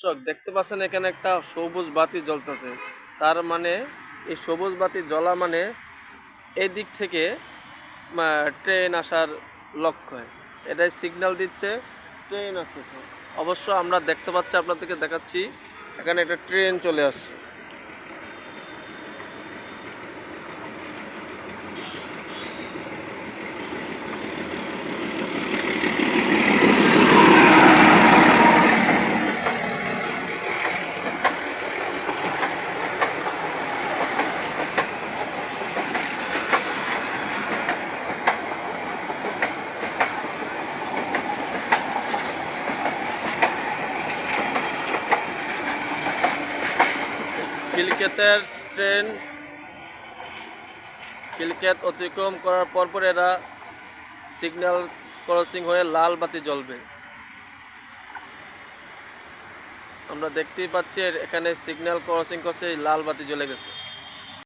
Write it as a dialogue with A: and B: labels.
A: দর্শক দেখতে পাচ্ছেন এখানে একটা সবুজ বাতি জ্বলতেছে। তার মানে এই সবুজ বাতি জ্বলা মানে এই দিক থেকে ট্রেন আসার লক্ষ্য। এটাই সিগন্যাল দিচ্ছে ট্রেন আসতেছে। অবশ্য আমরা দেখতে পাচ্ছি, আপনাদেরকে দেখাচ্ছি, এখানে একটা ট্রেন চলে আসছে। খিলক্ষেতের ট্রেন খিলক্ষেত অতিক্রম করার পর এরা সিগন্যাল ক্রসিং হয়ে লাল বাতি জ্বলবে। আমরা দেখতেই পাচ্ছি এখানে সিগন্যাল ক্রসিং করছে, লাল বাতি জ্বলে গেছে।